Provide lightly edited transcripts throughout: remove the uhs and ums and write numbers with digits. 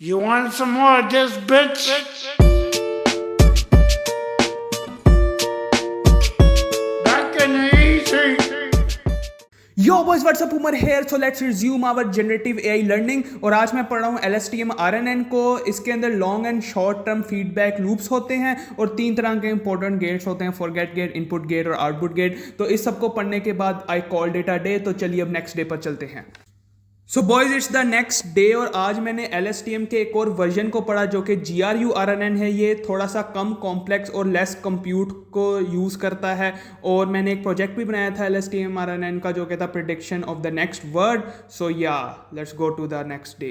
You want some more of this, bitch? Back in the easy. Yo boys, what's up? Umar here. So let's resume our generative AI learning. और आज मैं पढ़ रहा हूँ LSTM RNN को. इसके अंदर long and short term feedback loops होते हैं और 3 तरह के इंपॉर्टेंट गेट्स होते हैं, फॉरगेट गेट, इनपुट गेट और आउटपुट गेट. तो इस सबको पढ़ने के बाद आई कॉल डेटा डे. तो चलिए अब नेक्स्ट डे पर चलते हैं. So boys, it's the next day और आज मैंने LSTM के एक और वर्जन को पढ़ा जो कि GRU RNN है. ये थोड़ा सा कम कॉम्प्लेक्स और लेस कंप्यूट को यूज़ करता है और मैंने एक प्रोजेक्ट भी बनाया था LSTM RNN का जो कहता prediction of the next word. So yeah let's go to the next day.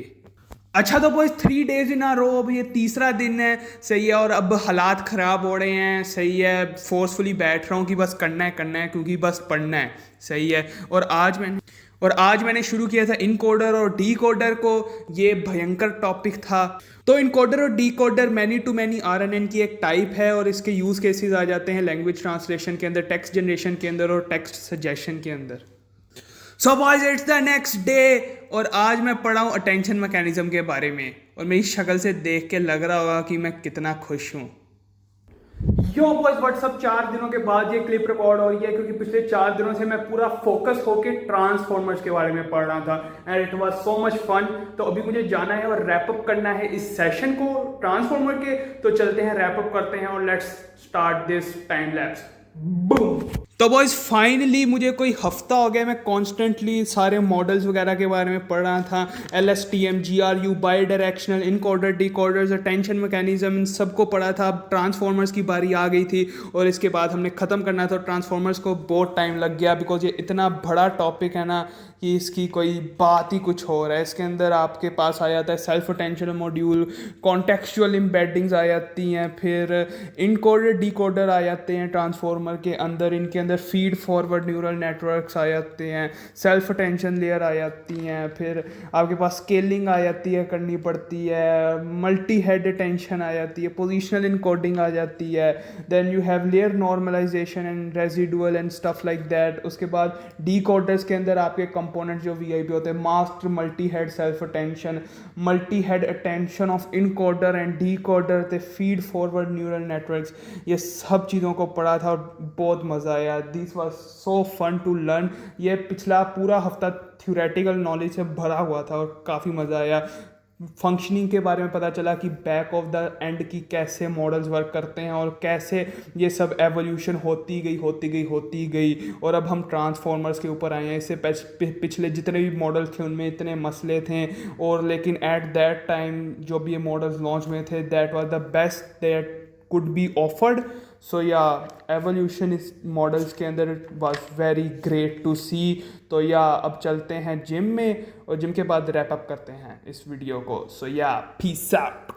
अच्छा तो बॉयज 3 डेज इन आ रो, अब ये तीसरा दिन है. सही है. और अब हालात ख़राब हो रहे हैं. सही है. फोर्सफुली बैठ रहा हूँ कि बस करना है क्योंकि बस पढ़ना है. सही है. और आज मैंने शुरू किया था इनकोडर और डीकोडर को. ये भयंकर टॉपिक था. तो इनकोडर और decoder many to many RNN की एक टाइप है और इसके यूज़ केसेस आ जाते हैं लैंग्वेज ट्रांसलेशन के अंदर, टेक्स्ट जनरेशन के अंदर और टेक्स्ट सजेशन के अंदर. So boys, it's the next day और आज मैं पढ़ा हूँ अटेंशन मैकेनिज्म के बारे में. और मेरी शक्ल से देख के लग रहा होगा कि मैं कितना खुश हूँ. यो बॉयज, व्हाट्सअप 4 दिनों के बाद ये क्लिप रिकॉर्ड हो रही है क्योंकि पिछले 4 दिनों से मैं पूरा फोकस होके ट्रांसफॉर्मर्स के बारे में पढ़ रहा था and it was so much fun. तो अभी मुझे जाना है और रैप अप करना है इस सेशन को ट्रांसफॉर्मर के. तो चलते हैं, रैप अप करते हैं और let's start this time lapse. Boom. तो बॉयज फाइनली मुझे कोई हफ्ता हो गया मैं कॉन्स्टेंटली सारे मॉडल्स वगैरह के बारे में पढ़ रहा था. LSTM, GRU, bidirectional, encoder, decoders, attention mechanism, इन सबको पढ़ा था. अब ट्रांसफॉर्मर्स की बारी आ गई थी और इसके बाद हमने ख़त्म करना था. ट्रांसफॉर्मर्स को बहुत टाइम लग गया बिकॉज ये इतना बड़ा टॉपिक है ना कि इसकी कोई बात ही कुछ हो रहा है. इसके अंदर आपके पास आ जाता है self attention module, contextual embeddings आ जाती हैं, फिर इनकोडर डिकोडर आ जाते हैं ट्रांसफॉर्मर के अंदर. इनके अंदर फीड फॉरवर्ड न्यूरल नेटवर्क्स आ जाते हैं, सेल्फ अटेंशन लेयर आ जाती हैं, फिर आपके पास स्केलिंग आ जाती है, करनी पड़ती है, मल्टी हेड अटेंशन आ जाती है, पोजिशनल इनकोडिंग आ जाती है, then you have layer normalisation and residual and stuff like that. उसके बाद डिकोडर्स के अंदर आपके कंपोनेंट जो VIP होते हैं, master, multi head self attention, multi head attention of encoder and decoder, थे फीड फॉरवर्ड न्यूरल नेटवर्क्स. ये सब चीज़ों को पढ़ा था और बहुत मज़ा आया. This was so fun to learn. ये पिछला पूरा हफ्ता थ्योरेटिकल नॉलेज से भरा हुआ था और काफ़ी मज़ा आया. फंक्शनिंग के बारे में पता चला कि बैक ऑफ द एंड की कैसे मॉडल्स वर्क करते हैं और कैसे ये सब एवोल्यूशन होती गई और अब हम ट्रांसफॉर्मर्स के ऊपर आए हैं. इससे पिछले जितने भी मॉडल्स थे उनमें इतने मसले थे और लेकिन एट दैट टाइम जो भी ये मॉडल्स लॉन्च हुए थे that was the best that could be offered. So yeah evolution इस मॉडल्स के अंदर was very great to see. तो या अब चलते हैं जिम में और जिम के बाद रैप अप करते हैं इस वीडियो को. सो या पीस आउट.